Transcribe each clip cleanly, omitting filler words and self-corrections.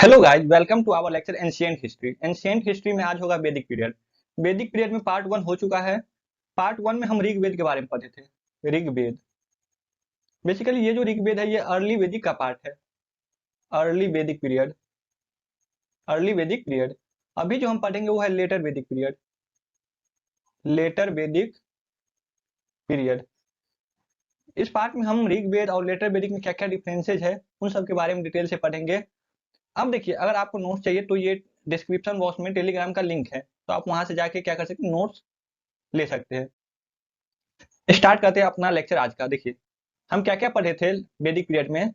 Hello guys, welcome to our lecture ancient history. Ancient history में आज होगा वैदिक पीरियड। वैदिक पीरियड में पार्ट वन हो चुका है। पार्ट वन में हम ऋग्वेद के बारे में पढ़े थे। ऋग्वेद बेसिकली ये जो ऋग्वेद है ये अर्ली वैदिक का पार्ट है। अर्ली वैदिक पीरियड, अर्ली वैदिक पीरियड। अभी जो हम पढ़ेंगे वो है लेटर वैदिक पीरियड। लेटर वैदिक पीरियड। इस पार्ट में हम ऋग्वेद और लेटर वैदिक में क्या क्या डिफरेंसेज है उन सब के बारे में डिटेल से पढ़ेंगे। अब देखिए, अगर आपको नोट्स चाहिए तो ये डिस्क्रिप्शन बॉक्स में टेलीग्राम का लिंक है, तो आप वहां से जाके क्या कर सकते हैं, नोट्स ले सकते हैं। स्टार्ट करते हैं अपना लेक्चर आज का। देखिए, हम क्या क्या पढ़े थे वैदिक पीरियड में।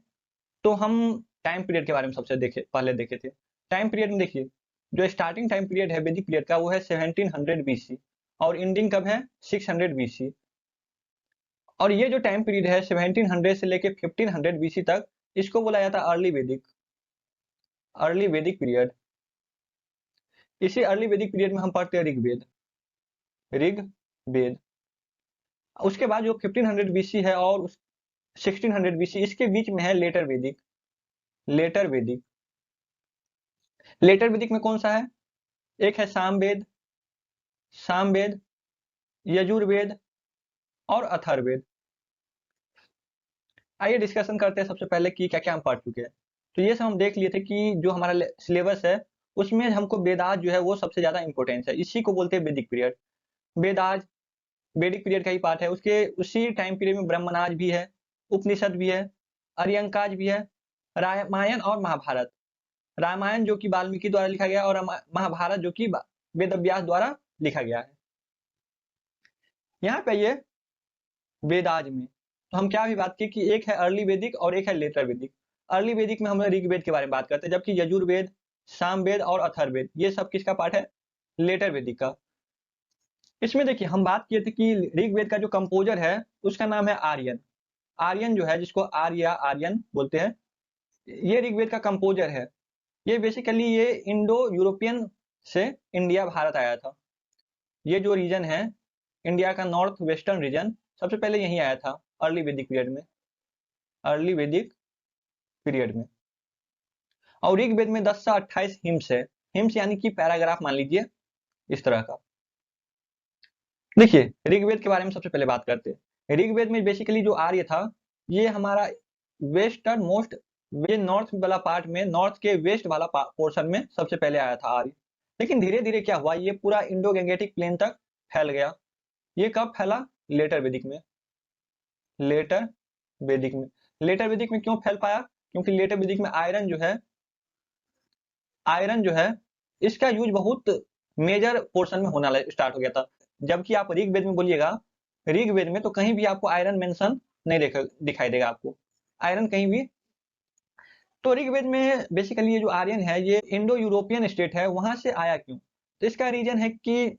तो हम टाइम पीरियड के बारे में सबसे पहले देखे थे। टाइम पीरियड में देखिए, जो स्टार्टिंग टाइम पीरियड है वैदिक पीरियड का वो है 1700 बीसी और एंडिंग कब है 600 बीसी। और ये जो टाइम पीरियड है 1700 से लेके 1500 बीसी तक, इसको बोला जाता है अर्ली वैदिक, अर्ली वैदिक पीरियड। इसी अर्ली वैदिक पीरियड में हम पढ़ते हैं ऋग्वेद, ऋग्वेद। उसके बाद जो 1500 बीसी है और 1600 बीसी, इसके बीच में है लेटर वैदिक। लेटर वैदिक, लेटर वैदिक में कौन सा है? एक है सामवेद, सामवेद, यजुर्वेद और अथर्ववेद। आइए डिस्कशन करते हैं सबसे पहले कि क्या क्या हम पढ़ चुके हैं। तो ये सब हम देख लिए थे कि जो हमारा सिलेबस है उसमें हमको वेदाज जो है वो सबसे ज्यादा इंपॉर्टेंस है, इसी को बोलते हैं वैदिक पीरियड। वेदाज वैदिक पीरियड का ही पार्ट है। उसके उसी टाइम पीरियड में ब्रह्मनाज भी है, उपनिषद भी है, अर्यंकाज भी है, रामायण और महाभारत। रामायण जो कि वाल्मीकि द्वारा लिखा गया और महाभारत जो कि वेद व्यास द्वारा लिखा गया है। यहाँ पे ये वेदाज में तो हम क्या भी बात की कि एक है अर्ली वैदिक और एक है लेटर वैदिक। अर्ली वैदिक में हम ऋग्वेद के बारे में बात करते हैं, जबकि यजुर्वेद, सामवेद और अथर्ववेद ये सब किसका पार्ट है? लेटर वैदिक का। इसमें देखिए, हम बात किए थे कि ऋग्वेद का जो कंपोजर है उसका नाम है आर्यन। आर्यन जो है, जिसको आर्य आर्यन बोलते हैं, ये ऋग्वेद का कंपोजर है। ये बेसिकली ये इंडो यूरोपियन से इंडिया भारत आया था। ये जो रीजन है इंडिया का, नॉर्थ वेस्टर्न रीजन, सबसे पहले यही आया था अर्ली वैदिक पीरियड में, अर्ली वैदिक पीरियड में। और ऋग्वेद में 10 से 28 हिम्स है। हिम्स यानी कि पैराग्राफ मान लीजिए, इस तरह का। देखिए, ऋग्वेद के बारे में सबसे पहले बात करते हैं। ऋग्वेद में बेसिकली जो आर्य था, ये हमारा वेस्टर्न मोस्ट, ये नॉर्थ वाला पार्ट में, नॉर्थ के वेस्ट वाला पोर्शन में सबसे पहले आया था आर्य। लेकिन धीरे धीरे क्या हुआ, ये पूरा इंडो गैंगेटिक प्लेन तक फैल गया। ये कब फैला? लेटर वैदिक में। लेटर वैदिक में, लेटर वैदिक में क्यों फैल पाया? क्योंकि लेटर वैदिक में आयरन जो है, आयरन जो है इसका यूज बहुत मेजर पोर्शन में होना स्टार्ट हो गया था। जबकि आप ऋग्वेद में बोलिएगा, ऋग्वेद में तो कहीं भी आपको आयरन मेंशन नहीं दिखाई देगा आपको, आयरन कहीं भी। तो ऋग्वेद में बेसिकली ये जो आर्यन है ये इंडो यूरोपियन स्टेट है, वहां से आया क्यों? तो इसका रीजन है कि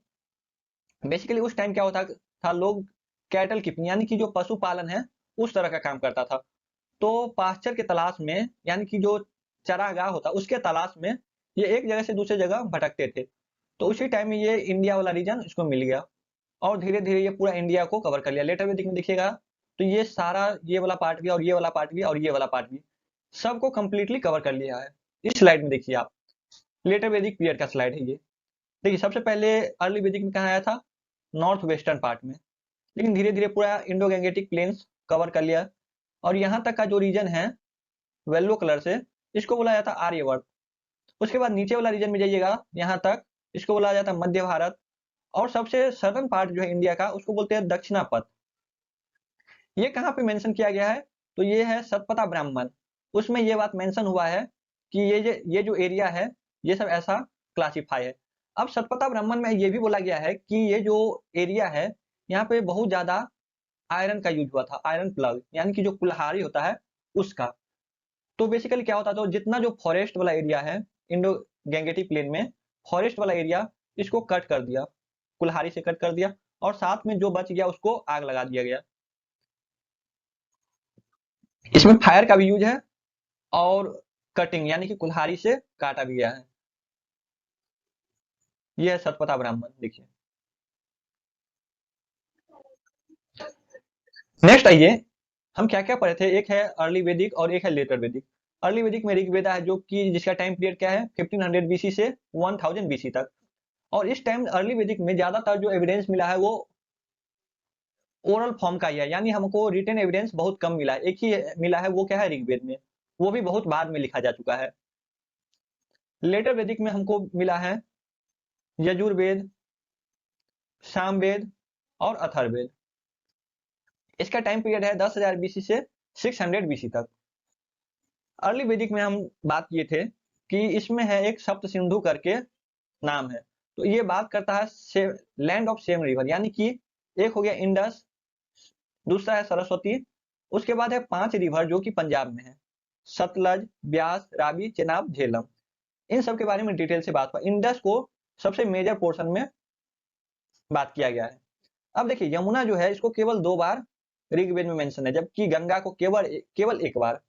बेसिकली उस टाइम क्या होता था, लोग कैटल कीपिंग यानी कि जो पशुपालन है उस तरह का काम करता था। तो पास्चर के तलाश में, यानी कि जो चरागाह होता उसके तलाश में, ये एक जगह से दूसरी जगह भटकते थे। तो उसी टाइम में ये इंडिया वाला रीजन इसको मिल गया और धीरे धीरे ये पूरा इंडिया को कवर कर लिया। लेटर वैदिक में देखिएगा तो ये सारा, ये वाला पार्ट भी और ये वाला पार्ट भी और ये वाला पार्ट भी, सबको कंप्लीटली कवर कर लिया है। इस स्लाइड में देखिए आप, लेटर वैदिक पीरियड का स्लाइड है ये। देखिए, सबसे पहले अर्ली वैदिक में कहाँ आया था? नॉर्थ वेस्टर्न पार्ट में। लेकिन धीरे धीरे पूरा इंडो गैंगेटिक प्लेन्स कवर कर लिया और यहाँ तक का जो रीजन है येलो कलर से, इसको बोला जाता है आर्यवर्त। उसके बाद नीचे वाला रीजन में जाइएगा, यहाँ तक, इसको बोला जाता है मध्य भारत। और सबसे सदर्न पार्ट जो है इंडिया का, उसको बोलते हैं दक्षिणापथ। ये कहाँ पे मेंशन किया गया है? तो ये है सतपथा ब्राह्मण। उसमें ये बात मेंशन हुआ है कि ये जो एरिया है ये सब ऐसा क्लासिफाई है। अब सतपथा ब्राह्मण में ये भी बोला गया है कि ये जो एरिया है यहाँ पे बहुत ज्यादा आयरन का यूज हुआ था, आयरन प्लग यानी कि जो कुल्हाड़ी होता है उसका। तो बेसिकली क्या होता था, तो जितना जो फॉरेस्ट वाला एरिया है इंडो गैंगेटिक प्लेन में, फॉरेस्ट वाला एरिया, इसको कट कर दिया, कुल्हाड़ी से कट कर दिया और साथ में जो बच गया उसको आग लगा दिया गया। इसमें फायर का भी यूज है और कटिंग यानी कि कुल्हाड़ी से काटा भी गया है। यह है सतपथा ब्राह्मण। देखिए, नेक्स्ट आइए, हम क्या क्या पढ़े थे। एक है अर्ली वैदिक और एक है लेटर वैदिक। अर्ली वैदिक में ऋग्वेद है, जो कि जिसका टाइम पीरियड क्या है 1500 बीसी से 1000 बीसी तक। और इस टाइम अर्ली वैदिक में ज्यादातर जो एविडेंस मिला है वो ओरल फॉर्म का ही है, यानी हमको रिटन एविडेंस बहुत कम मिला है। एक ही मिला है, वो क्या है ऋग्वेद में, वो भी बहुत बाद में लिखा जा चुका है। लेटर वैदिक में हमको मिला है यजुर्वेद, सामवेद और अथर्ववेद। इसका टाइम पीरियड है 10,000 बीसी से 600 बीसी तक। अर्ली वैदिक में हम बात किए थे कि इसमें है एक सप्त सिंधु करके नाम है। तो ये बात करता है लैंड ऑफ सेम रिवर, यानी कि एक हो गया इंडस, दूसरा है सरस्वती, उसके बाद है 5 रिवर जो कि पंजाब में है, सतलज, ब्यास, रावी, चेनाब, झेलम। इन सब के बारे में डिटेल से बात हुआ। इंडस को सबसे मेजर पोर्शन में बात किया गया है। अब देखिए यमुना जो है इसको केवल 2 बार ऋग्वेद में मेंशन है, जबकि गंगा को केवल 1 बार।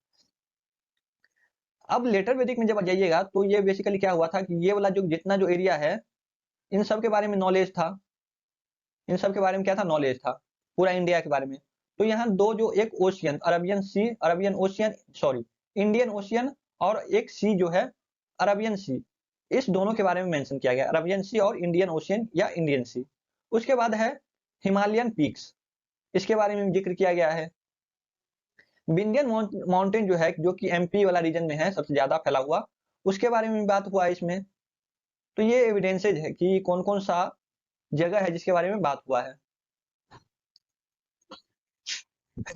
अब लेटर वैदिक में जब जाइएगा तो ये बेसिकली क्या हुआ था कि ये वाला जो जितना जो एरिया है, इन सब के बारे में नॉलेज था, इन सब के बारे में क्या था, नॉलेज था पूरा इंडिया के बारे में। तो यहाँ दो जो एक ocean, Arabian ocean, sorry Indian ocean, और एक सी जो है अरबियन सी, इस दोनों के बारे में मेंशन किया गया, अरबियन सी और इंडियन ओशियन या इंडियन सी। उसके बाद है हिमालयन पीक्स, इसके बारे में जिक्र किया गया है। विंध्यन माउंटेन जो है, जो कि एमपी वाला रीजन में है सबसे ज्यादा फैला हुआ, उसके बारे में बात हुआ इसमें। तो ये एविडेंसेज है कि कौन कौन सा जगह है जिसके बारे में बात हुआ है।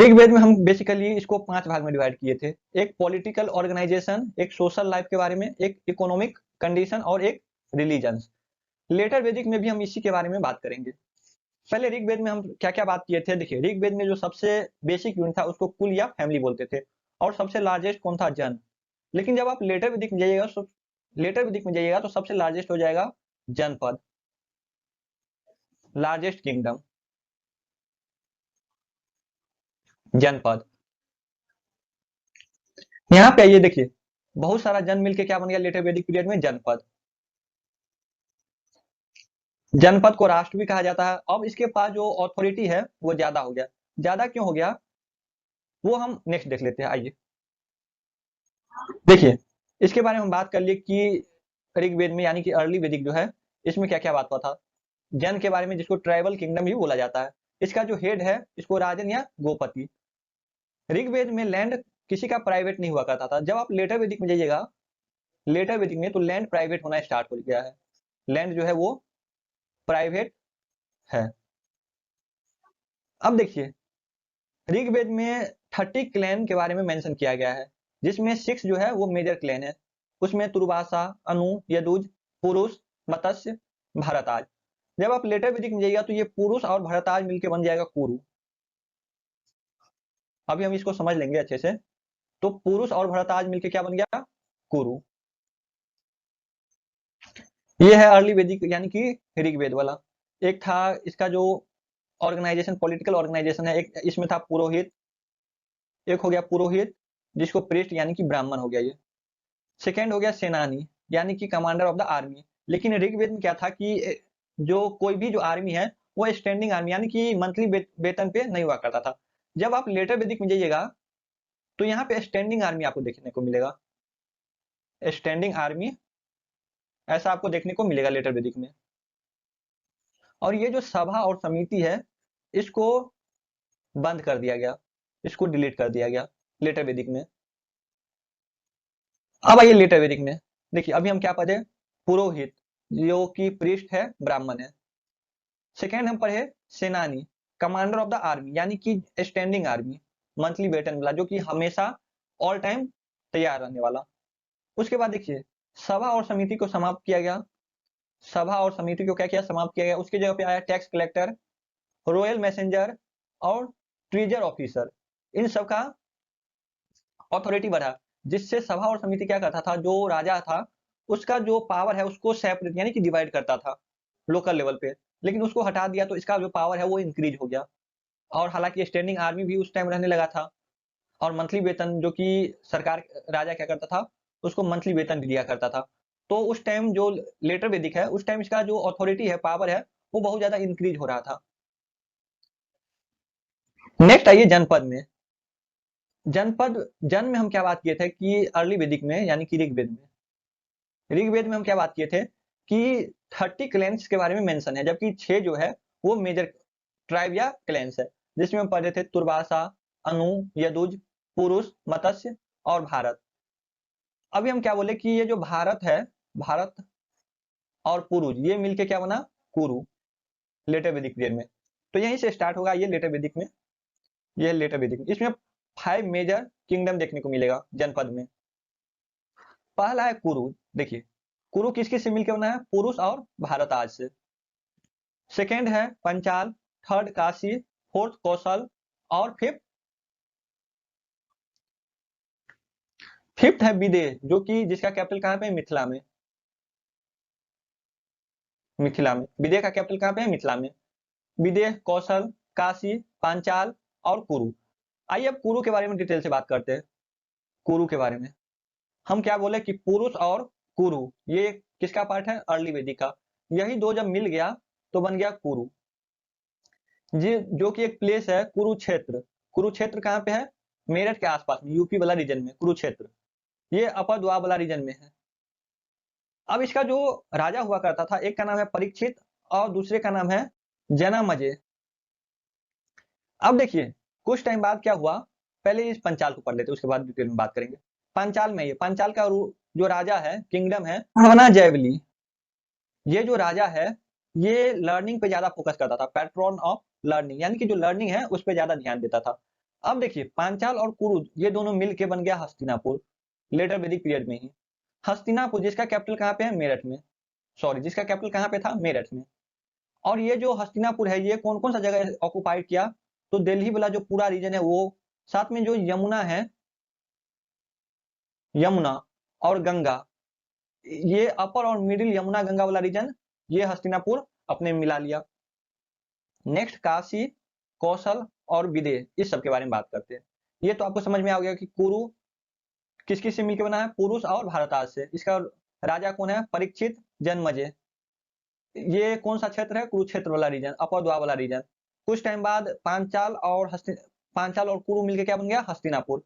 ऋग्वेद में हम बेसिकली इसको 5 भाग में डिवाइड किए थे, एक पॉलिटिकल ऑर्गेनाइजेशन, एक सोशल लाइफ के बारे में, एक इकोनॉमिक कंडीशन और एक रिलीजन। लेटर वैदिक में भी हम इसी के बारे में बात करेंगे। पहले ऋग्वेद में हम क्या क्या बात किए थे, देखिए ऋग्वेद में जो सबसे बेसिक यूनिट था उसको कुल या फैमिली बोलते थे, और सबसे लार्जेस्ट कौन था, जन। लेकिन जब आप लेटर वैदिक में जाइएगा तो सबसे लार्जेस्ट हो जाएगा जनपद, लार्जेस्ट किंगडम, जनपद। यहाँ पे आइए देखिए, बहुत सारा जन मिलके क्या बन गया लेटर वैदिक पीरियड में, जनपद। जनपद को राष्ट्र भी कहा जाता है। अब इसके पास जो अथॉरिटी है वो ज्यादा हो गया। ज्यादा क्यों हो गया वो हम नेक्स्ट देख लेते हैं। आइए देखिए, इसके बारे में हम बात कर लिए कि ऋग्वेद में यानी कि अर्ली वैदिक जो है, इसमें क्या क्या बात हुआ था। जन के बारे में, जिसको ट्राइबल किंगडम भी बोला जाता है, इसका जो हेड है इसको राजन या गोपति। ऋग्वेद में लैंड किसी का प्राइवेट नहीं हुआ करता था। जब आप लेटर वैदिक में जाइएगा, लेटर वैदिक में तो लैंड प्राइवेट होना स्टार्ट हो गया है, लैंड जो है वो प्राइवेट है। अब देखिए ऋग्वेद में 30 क्लैन के बारे में मेंशन किया गया है, जिसमें 6 जो है वो मेजर क्लैन है। उसमें तुर्वासा, अनु, यदुज, पुरुष, मत्स्य, भारताज। जब आप लेटर वैदिक में जाइएगा तो ये पुरुष और भारताज मिलके बन जाएगा कुरु। अभी हम इसको समझ लेंगे अच्छे से। तो पुरुष और भारताज मिलके क्या बन गया, कुरु। ये है अर्ली वैदिक यानी कि ऋग्वेद वाला। एक था इसका जो ऑर्गेनाइजेशन, पॉलिटिकल ऑर्गेनाइजेशन है, एक इसमें था पुरोहित, एक हो गया पुरोहित जिसको प्रीस्ट यानी कि ब्राह्मण हो गया ये। सेकेंड हो गया सेनानी यानी कि कमांडर ऑफ द आर्मी। लेकिन ऋग्वेद में क्या था कि जो कोई भी जो आर्मी है वो स्टैंडिंग आर्मी यानी कि मंथली वेतन पे नहीं हुआ करता था। जब आप लेटर वैदिक में जाइएगा तो यहाँ पे स्टैंडिंग आर्मी आपको देखने को मिलेगा, स्टैंडिंग आर्मी ऐसा आपको देखने को मिलेगा लेटर वैदिक में। और ये जो सभा और समिति है इसको बंद कर दिया गया, इसको डिलीट कर दिया गया लेटर वैदिक में। अब आइए लेटर वैदिक में, देखिए अभी हम क्या पढ़े, पुरोहित जो कि प्रीस्ट है, ब्राह्मण है। सेकेंड हम पढ़े सेनानी, कमांडर ऑफ द आर्मी यानी कि स्टैंडिंग आर्मी, मंथली वेतन वाला, जो कि हमेशा ऑल टाइम तैयार रहने वाला। उसके बाद देखिए सभा और समिति को समाप्त किया गया, सभा और समिति को क्या किया, समाप्त किया गया। उसकी जगह पे आया टैक्स कलेक्टर, रॉयल मैसेंजर और ट्रेजर ऑफिसर। इन सब का अथॉरिटी बढ़ा, जिससे सभा और समिति क्या करता था, जो राजा था उसका जो पावर है उसको सेपरेट यानी कि डिवाइड करता था लोकल लेवल पे। लेकिन उसको हटा दिया तो इसका जो पावर है वो इंक्रीज हो गया। और हालांकि स्टैंडिंग आर्मी भी उस टाइम रहने लगा था, और मंथली वेतन जो कि सरकार, राजा क्या करता था उसको मंथली वेतन भी दिया करता था। तो उस टाइम जो लेटर वैदिक है उस टाइम इसका जो अथॉरिटी है, पावर है, वो बहुत ज्यादा इंक्रीज हो रहा था। नेक्स्ट आइए जनपद में। जनपद जन में हम क्या बात किए थे कि अर्ली वैदिक में यानी कि ऋग्वेद में हम क्या बात किए थे कि 30 क्लैंस के बारे में मेंशन है, जबकि 6 जो है वो मेजर ट्राइब या क्लैंस है, जिसमें हम पढ़े थे तुर्वासा, अनु, यदुज, पुरुष, मत्स्य और भारत। अभी हम क्या बोले कि ये जो भारत है, भारत और पुरुष ये मिलके क्या बना कुरु, लेटर वैदिक पीरियड में। तो यहीं से स्टार्ट होगा ये लेटर वैदिक में, ये लेटर वैदिक में। इसमें 5 मेजर किंगडम देखने को मिलेगा जनपद में। पहला है कुरु। देखिए कुरु किस किस से मिलकर बना है, पुरुष और भारत आज से। सेकेंड है पंचाल, थर्ड काशी, फोर्थ कौशल और फिफ्थ है विदेह, जो कि जिसका कैपिटल कहाँ पे है, मिथिला में। मिथिला में विदेह का कैपिटल कहाँ पे है, मिथिला में। विदेह, कौशल, काशी, पांचाल और कुरु। आइए अब कुरु के बारे में डिटेल से बात करते हैं। कुरु के बारे में हम क्या बोले कि पुरुष और कुरु ये किसका पार्ट है, अर्ली वैदिक का। यही दो जब मिल गया तो बन गया कुरु, ये जो कि एक प्लेस है कुरुक्षेत्र। कुरुक्षेत्र कहाँ पे है, मेरठ के आसपास में, यूपी वाला रीजन में कुरुक्षेत्र, ये अपर द्वार वाला रीजन में है। अब इसका जो राजा हुआ करता था, एक का नाम है परीक्षित और दूसरे का नाम है जनमेजय। अब देखिए कुछ टाइम बाद क्या हुआ, पहले इस पंचाल को पढ़ लेते उसके बाद डिटेल में बात करेंगे। पंचाल में, ये पंचाल का जो राजा है, किंगडम है हना जयवली। ये जो राजा है ये लर्निंग पे ज्यादा फोकस करता था, पैट्रॉन ऑफ लर्निंग, यानी कि जो लर्निंग है उस पर ज्यादा ध्यान देता था। अब देखिए पांचाल और कुरु ये दोनों मिलके बन गया हस्तिनापुर, लेटर वैदिक पीरियड में ही। हस्तिनापुर जिसका कैपिटल कहाँ पे है, मेरठ में। सॉरी, जिसका कैपिटल कहाँ पे था, मेरठ में। और ये जो हस्तिनापुर है ये कौन कौन सा जगह ऑक्युपाइड किया, तो दिल्ली वाला जो पूरा रीजन है वो, साथ में जो यमुना है, यमुना और गंगा, ये अपर और मिडिल यमुना गंगा वाला रीजन ये हस्तिनापुर अपने मिला लिया। नेक्स्ट काशी, कौशल और विदेह, इस सब के बारे में बात करते हैं। ये तो आपको समझ में आ गया कि कुरु किस किस से मिलकर बना है, पुरुष और भारताज से। इसका राजा कौन है, परीक्षित जनमेजय। ये कौन सा क्षेत्र है, कुरुक्षेत्र वाला रीजन, अपर द्वार वाला रीजन। कुछ टाइम बाद पांचाल और कुरु मिलकर क्या बन गया, हस्तिनापुर।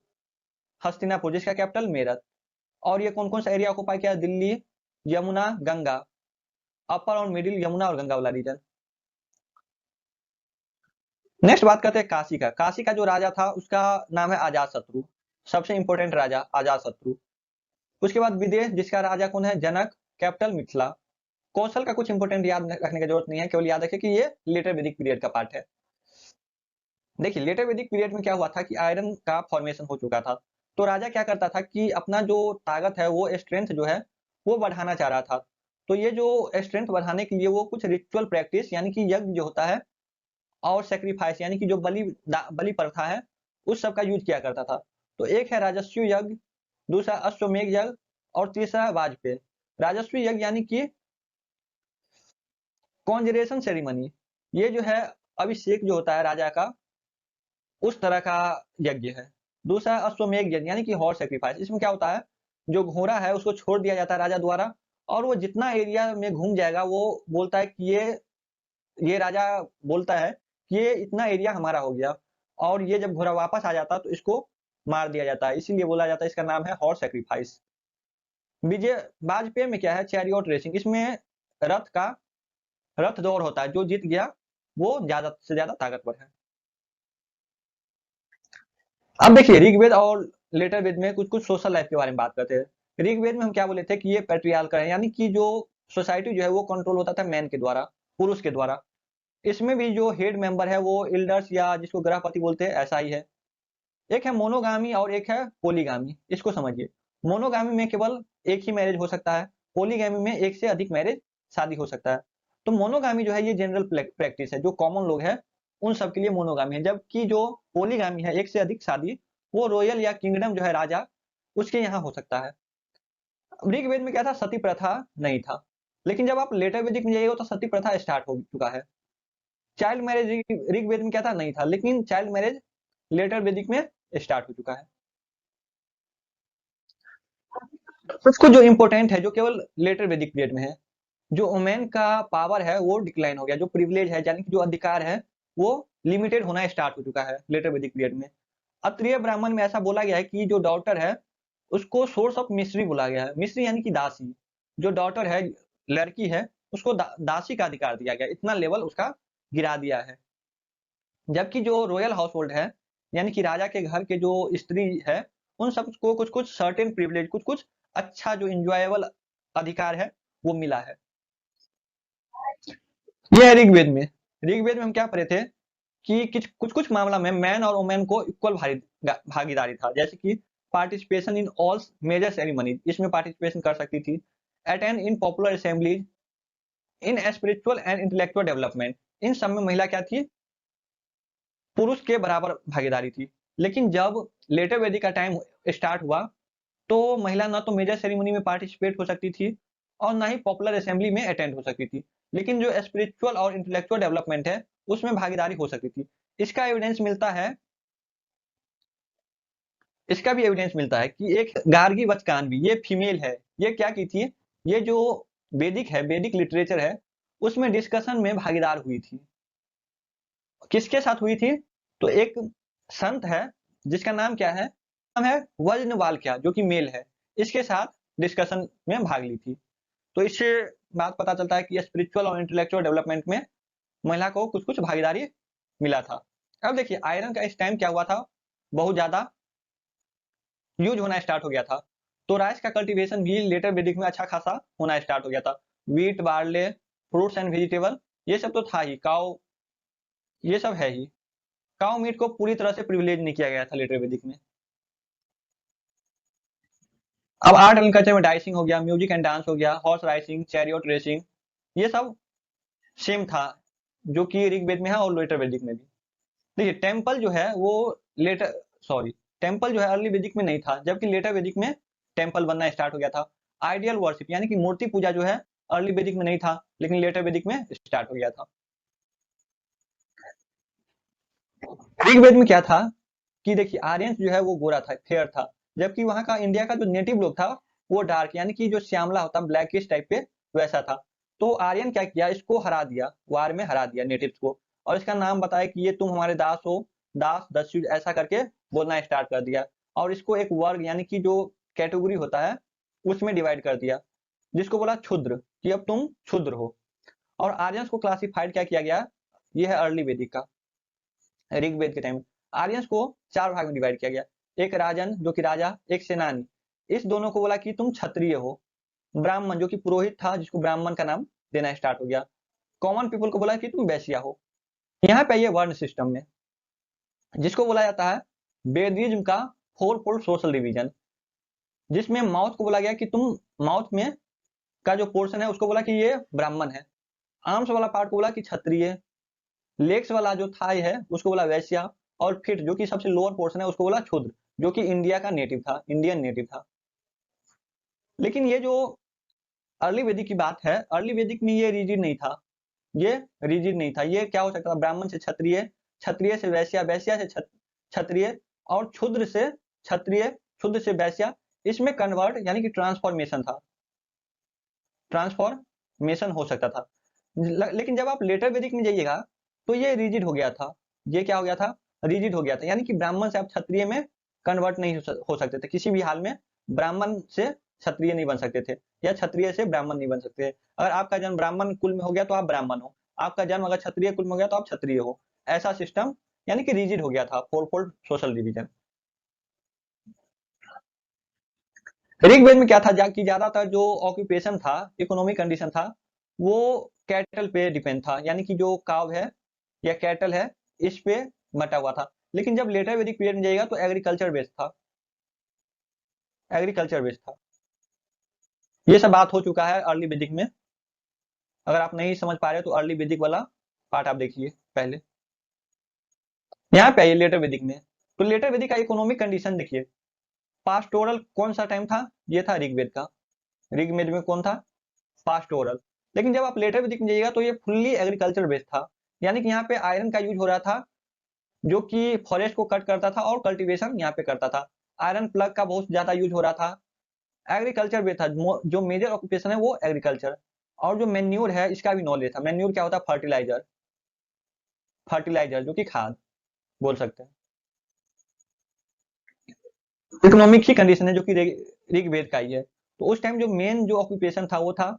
हस्तिनापुर जिसका कैपिटल मेरठ। और ये कौन कौन सा एरिया ऑक्युपाई किया, दिल्ली, यमुना, गंगा, अपर और मिडिल यमुना और गंगा वाला रीजन। नेक्स्ट बात करते हैं काशी का। काशी का जो राजा था उसका नाम है अजातशत्रु, सबसे इंपॉर्टेंट राजा अजातशत्रु। उसके बाद विदेह जिसका राजा कौन है, जनक, कैपिटल मिथिला। कौशल का कुछ इंपॉर्टेंट याद रखने की जरूरत नहीं है, केवल याद रखें कि ये लेटर वैदिक पीरियड का पार्ट है। देखिए लेटर वैदिक पीरियड में क्या हुआ था कि आयरन का फॉर्मेशन हो चुका था। तो राजा क्या करता था कि अपना जो ताकत है वो स्ट्रेंथ जो है वो बढ़ाना चाह रहा था। तो ये जो स्ट्रेंथ बढ़ाने के लिए वो कुछ रिचुअल प्रैक्टिस यानी कि यज्ञ जो होता है और सेक्रीफाइस यानी कि जो बलि प्रथा है उस सब का यूज किया करता था। तो एक है राजस्व यज्ञ, दूसरा अश्वमेघ यज्ञ और तीसरा वाजपेय। राजस्व यज्ञ यानी कि कॉन्जरेशन सेरेमनी, ये जो है अभिषेक जो होता है राजा का उस तरह का यज्ञ है। दूसरा अश्वमेघ यज्ञ यानी कि हॉर्स सेक्रीफाइस। इसमें क्या होता है, जो घोड़ा है उसको छोड़ दिया जाता है राजा द्वारा, और वो जितना एरिया में घूम जाएगा वो बोलता है कि ये राजा बोलता है कि ये इतना एरिया हमारा हो गया, और ये जब घोड़ा वापस आ जाता है तो इसको मार दिया जाता है, इसीलिए बोला जाता है इसका नाम है हॉर्स सेक्रीफाइस। विजय वाजपेयी में क्या है, चैरियट रेसिंग। इसमें रथ दौड़ होता है, जो जीत गया वो ज्यादा से ज्यादा ताकतवर है। अब देखिए ऋग्वेद और लेटर वेद में कुछ कुछ सोशल लाइफ के बारे में बात करते हैं। ऋग्वेद में हम क्या बोले थे कि ये पैट्रियार्कल है, यानी कि जो सोसाइटी जो है वो कंट्रोल होता था मैन के द्वारा, पुरुष के द्वारा। इसमें भी जो हेड मेंबर है वो एल्डर्स या जिसको गृहपति बोलते हैं ऐसा ही है। एक है मोनोगामी और एक है पोलीगामी, इसको समझिए। मोनोगामी में केवल एक ही मैरिज हो सकता है, पोलीगामी में एक से अधिक मैरिज शादी हो सकता है। तो मोनोगामी जो है ये जनरल प्रैक्टिस है, जो कॉमन लोग हैं उन सब के लिए मोनोगामी है। जबकि जो पोलीगामी है, एक से अधिक शादी, वो रॉयल या किंगडम जो है राजा उसके यहाँ हो सकता है। ऋग्वेद में क्या था, सती प्रथा नहीं था, लेकिन जब आप लेटर वेदिक में जाइए तो सती प्रथा स्टार्ट हो चुका है। चाइल्ड मैरिज ऋग्वेद में क्या था, नहीं था, लेकिन चाइल्ड मैरिज लेटर वेदिक में स्टार्ट हो चुका है। कुछ कुछ जो इंपॉर्टेंट है जो केवल लेटर वेदिक पीरियड में है, जो वुमेन का पावर है वो डिक्लाइन हो गया, जो प्रिविलेज है यानी कि जो अधिकार है वो लिमिटेड होना स्टार्ट हो चुका है लेटर वैदिक पीरियड में। अत्रिय ब्राह्मण में ऐसा बोला गया है कि जो डॉटर है उसको सोर्स ऑफ मिस्ट्री बोला गया है। मिस्ट्री यानी कि दासी। जो डॉटर है, लड़की है, उसको दासी का अधिकार दिया गया, इतना लेवल उसका गिरा दिया है। जबकि जो रॉयल हाउस होल्ड है, यानी कि राजा के घर के जो स्त्री है, उन सबको कुछ कुछ सर्टेन प्रिविलेज, कुछ कुछ अच्छा जो इंजॉयबल अधिकार है वो मिला है। ये है ऋग्वेद में। ऋग्वेद में हम क्या पढ़े थे कि कुछ कुछ मामला में मैन और वुमेन को इक्वल भागीदारी था, जैसे कि participation in all major ceremonies, इसमें पार्टिसिपेशन कर सकती थी। Attend in popular assemblies, in spiritual and intellectual development, इन सब में महिला क्या थी, पुरुष के बराबर भागीदारी थी। लेकिन जब लेटर वेदिक का टाइम स्टार्ट हुआ तो महिला ना तो मेजर सेरेमनी में पार्टिसिपेट हो सकती थी और ना ही पॉपुलर असेंबली में अटेंड हो सकती थी। लेकिन जो स्पिरिचुअल और इंटेलेक्चुअल डेवलपमेंट है उसमें भागीदारी हो सकती थी। इसका एविडेंस मिलता है, इसका भी एविडेंस मिलता है कि एक गार्गी वचकानवी, ये फीमेल है, ये क्या की थी, ये जो वैदिक है, वैदिक लिटरेचर है, उसमें डिस्कशन में भागीदार हुई थी। किसके साथ हुई थी, तो एक संत है जिसका नाम क्या है, नाम है वज्रवाल्क्य, जो कि मेल है, इसके साथ डिस्कशन में भाग ली थी। तो इससे बात पता चलता है कि स्पिरिचुअल और इंटेलेक्चुअल डेवलपमेंट में महिला को कुछ कुछ भागीदारी मिला था। अब देखिए आयरन का इस टाइम क्या हुआ था, बहुत ज्यादा यूज होना स्टार्ट हो गया था। तो राइस का कल्टीवेशन भी लेटर वैदिक में अच्छा खासा होना स्टार्ट हो गया था। Wheat, barley, fruits and vegetable, ये सब तो था ही। काउ, ये सब है ही। काउ मीट को पूरी तरह से प्रिविलेज नहीं किया गया था लेटर वैदिक में। अब आर्ट एंड कल्चर में डाइसिंग हो गया, म्यूजिक एंड डांस हो गया, हॉर्स राइसिंग, चैरियट रेसिंग, ये सब सेम था, जो कि ऋग्वेद में है और लेटर वैदिक में भी। देखिए टेम्पल जो है वो लेटर, सॉरी, टेम्पल जो है अर्ली वैदिक में नहीं था, जबकि लेटर वैदिक में टेम्पल बनना स्टार्ट हो गया था। आइडियल वर्शिप यानी कि मूर्ति पूजा जो है अर्ली वैदिक में नहीं था, लेकिन लेटर वैदिक में स्टार्ट हो गया था। ऋग्वेद में क्या था कि देखिए आर्यन जो है वो गोरा था, फेयर था, जबकि वहां का इंडिया का जो नेटिव लोग था वो डार्क, यानी कि जो श्यामला होता, ब्लैकिश टाइप पे वैसा था। तो आर्यन क्या किया, इसको हरा दिया, वार में हरा दिया नेटिव्स को, और इसका नाम बताया कि ये तुम हमारे दास हो, दास दस्यु, ऐसा करके बोलना स्टार्ट कर दिया। और इसको एक वर्ग यानी कि जो कैटेगरी होता है उसमें डिवाइड कर दिया, जिसको बोला क्षुद्र, कि अब तुम क्षुद्र हो। और आर्यंस को क्लासिफाइड क्या किया गया, ये है अर्ली वैदिक का, ऋग्वेद के टाइम आर्यंस को चार भाग में डिवाइड किया गया। एक राजन जो कि राजा, एक सेनानी, इस दोनों को बोला कि तुम क्षत्रिय हो। ब्राह्मण जो कि पुरोहित था, जिसको ब्राह्मण का नाम देना स्टार्ट हो गया। कॉमन पीपल को बोला कि तुम वैश्या हो। यहाँ पे ये वर्ण सिस्टम में, जिसको बोला जाता है वेदिज्म का फोर फोल्ड सोशल डिवीजन, जिसमें माउथ को बोला गया कि तुम, माउथ में का जो पोर्शन है उसको बोला कि ये ब्राह्मण है। आर्म्स वाला पार्ट को बोला कि क्षत्रिय। लेग्स वाला जो थाई है उसको बोला वैश्या। और फिट जो कि सबसे लोअर पोर्शन है उसको बोला क्षुद्र, जो कि इंडिया का नेटिव था, इंडियन नेटिव था। लेकिन ये जो अर्ली वैदिक की बात है, अर्ली वैदिक में ये रिजिड नहीं था, ये रिजिड नहीं था। ये क्या हो सकता था, ब्राह्मण से क्षत्रिय, क्षत्रिय से वैश्या, वैश्या से क्षत्रिय, और क्षुद्र से क्षत्रिय, क्षुद्र से वैश्या। इसमें कन्वर्ट यानी कि ट्रांसफॉर्मेशन था, ट्रांसफॉर्मेशन हो सकता था। लेकिन जब आप लेटर वैदिक में जाइएगा तो ये रिजिड हो गया था। ये क्या हो गया था, रिजिड हो गया था, यानी कि ब्राह्मण से आप क्षत्रिय में कन्वर्ट नहीं हो सकते थे, किसी भी हाल में ब्राह्मण से क्षत्रिय नहीं बन सकते थे, या क्षत्रिय से ब्राह्मण नहीं बन सकते। अगर आपका जन्म ब्राह्मण कुल में हो गया तो आप ब्राह्मण हो, आपका जन्म अगर क्षत्रिय कुल में हो गया तो आप क्षत्रिय हो। ऐसा सिस्टम यानी कि रिजिड हो गया था, four fold social division. Rigveda में क्या था, कि ज्यादातर जो ऑक्यूपेशन था, इकोनॉमिक कंडीशन था, वो कैटल पे डिपेंड था, यानी कि जो काव है या कैटल है, इस पे बटा हुआ था। लेकिन जब लेटर वैदिक पीरियड में जाएगा तो एग्रीकल्चर बेस्ड था, एग्रीकल्चर बेस्ड था। ये सब बात हो चुका है अर्ली वैदिक में। अगर आप नहीं समझ पा रहे हो तो अर्ली वैदिक वाला पार्ट आप देखिए पहले। यहाँ पे आइए लेटर वैदिक में। तो लेटर वैदिक का इकोनॉमिक कंडीशन देखिए। पास्टोरल कौन सा टाइम था, ये था ऋग्वेद का। ऋग्वेद में कौन था, पास्टोरल। लेकिन जब आप लेटर वैदिक में जाइएगा तो ये फुल्ली एग्रीकल्चर बेस्ड था, यानी कि यहाँ पे आयरन का यूज हो रहा था, जो कि फॉरेस्ट को कट करता था और कल्टीवेशन यहाँ पे करता था। आयरन प्लग का बहुत ज्यादा यूज हो रहा था, एग्रीकल्चर बेस्ड था। जो मेजर ऑक्यूपेशन है वो एग्रीकल्चर। और जो मेन्यूर है इसका भी नॉलेज था। मेन्यूर क्या होता है, फर्टिलाइजर, फर्टिलाइजर जो कि खाद बोल सकते हैं। इकोनॉमिक ही कंडीशन है जो कि ऋग्वेद का ही है। तो उस टाइम जो मेन जो ऑक्यूपेशन था वो था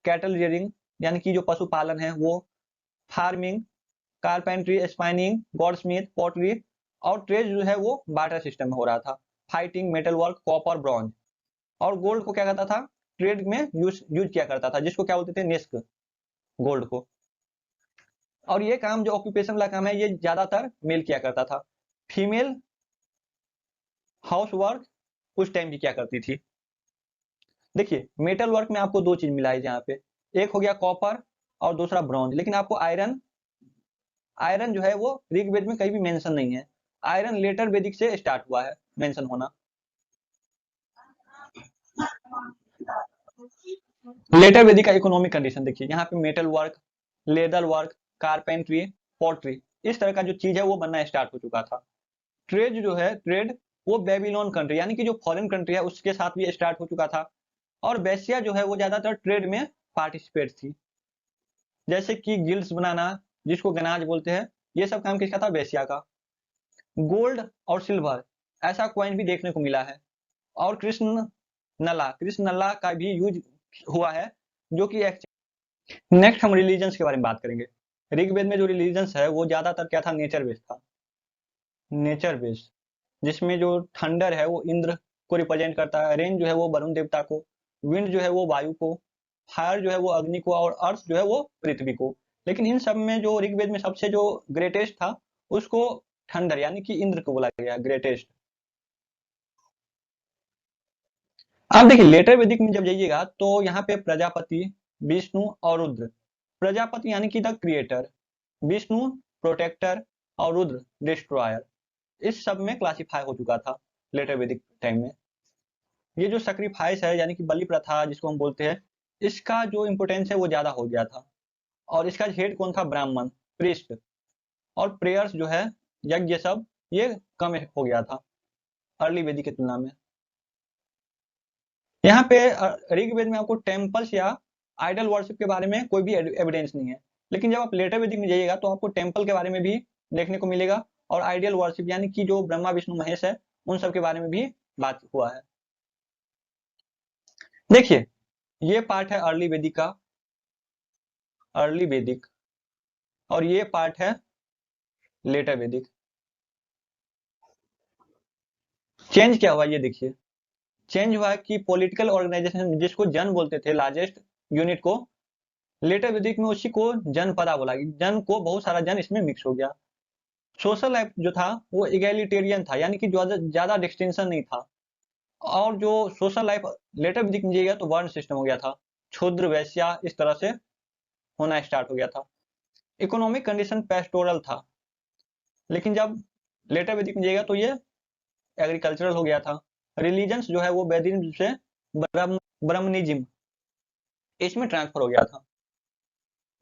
कैटल रियरिंग, यानी कि जो पशुपालन है वो, फार्मिंग, कारपेंट्री, स्पाइनिंग, गॉल्डस्मिथ, पॉटरी, और ट्रेड जो है वो बार्टर सिस्टम में हो रहा था। Fighting, metal work, copper, bronze, और गोल्ड को क्या करता था, ट्रेड में यूज किया करता था, जिसको क्या बोलते थे, नेस्क, गोल्ड को। और ये काम जो ऑक्यूपेशन वाला काम है ये ज्यादातर मेल किया करता था। फीमेल हाउस वर्क उस टाइम भी क्या करती थी। देखिए मेटल वर्क में आपको दो चीज मिला है यहाँ पे, एक हो गया कॉपर और दूसरा ब्रॉन्ज, लेकिन आपको आयरन, आयरन जो है वो ऋग्वेद में कहीं भी मेंशन नहीं है। आयरन लेटर वेदिक से स्टार्ट हुआ है मेंशन होना। लेटर वेदिक का इकोनॉमिक कंडीशन देखिए, यहाँ पे metal work, leather work, carpentry, pottery, इस तरह का जो चीज है वो बनना स्टार्ट हो चुका था। ट्रेड जो है, ट्रेड वो बेबीलोन कंट्री यानी कि जो फॉरेन कंट्री है उसके साथ भी स्टार्ट हो चुका था। और वेश्या जो है वो ज्यादातर ट्रेड में पार्टिसिपेट थी, जैसे कि गिल्ड्स बनाना, जिसको गनाज बोलते हैं, ये सब काम किसका था, वेश्या का। गोल्ड और सिल्वर ऐसा कॉइन भी देखने को मिला है। और कृष्ण नल्ला का भी यूज हुआ है, जो कि नेक्स्ट हम रिलीजन्स के बारे में बात करेंगे। ऋग्वेद में जो रिलीजन्स है वो ज्यादातर क्या था, नेचर बेस्ड था। नेचर बेस्ड, जिसमें जो थंडर है वो इंद्र को रिप्रेजेंट करता है, रेन जो है वो वरुण देवता को, विंड जो है वो वायु को, फायर जो है वो अग्नि को, और अर्थ जो है वो पृथ्वी को। लेकिन इन सब में जो ऋग्वेद में सबसे जो ग्रेटेस्ट था उसको थंडर यानी कि इंद्र को बोला गया ग्रेटेस्ट। आप देखिए लेटर वैदिक में जब जाइएगा तो यहाँ पे प्रजापति, विष्णु और रुद्र, प्रजापति यानी कि द क्रिएटर, विष्णु प्रोटेक्टर, और रुद्र डिस्ट्रॉयर, इस सब में क्लासिफाई हो चुका था लेटर वैदिक टाइम में। ये जो सेक्रीफाइस है यानी कि बलि प्रथा जिसको हम बोलते हैं, इसका जो इम्पोर्टेंस है वो ज्यादा हो गया था। और इसका हेड कौन था, ब्राह्मण, प्रीस्ट। और प्रेयर्स जो है, यज्ञ सब, ये कम हो गया था अर्ली वैदिक की तुलना में। यहाँ पे ऋग्वेद में आपको टेम्पल्स या आइडल वर्शिप के बारे में कोई भी एविडेंस नहीं है। लेकिन जब आप लेटर वैदिक में जाइएगा तो आपको टेम्पल के बारे में भी देखने को मिलेगा, और आइडियल वर्शिप यानी कि जो ब्रह्मा विष्णु महेश है उन सब के बारे में भी बात हुआ है। देखिए ये पार्ट है अर्ली वैदिक का, अर्ली वैदिक, और ये पार्ट है लेटर वैदिक। चेंज क्या हुआ ये देखिए, चेंज हुआ कि पॉलिटिकल ऑर्गेनाइजेशन जिसको जन बोलते थे, लार्जेस्ट यूनिट को, लेटर वैदिक में उसी को जनपदा बोला, जन को बहुत सारा जन इसमें मिक्स हो गया। सोशल लाइफ जो था वो इगैलिटेरियन था, यानी कि ज्यादा डिस्टिंक्शन नहीं था। और जो सोशल लाइफ लेटर वैदिक में जाइएगा तो वर्ण सिस्टम हो गया था, क्षुद्र वैश्या इस तरह से होना स्टार्ट हो गया था। इकोनॉमिक कंडीशन पेस्टोरल था, लेकिन जब लेटर वैदिक में जाइएगा तो ये एग्रीकल्चरल हो गया था। रिलीजन्स जो है वो वैदिज्म से ब्रह्मनिज्म इसमें ट्रांसफर हो गया था।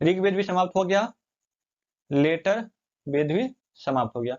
ऋग्वेद भी समाप्त हो गया, लेटर वेद भी समाप्त हो गया।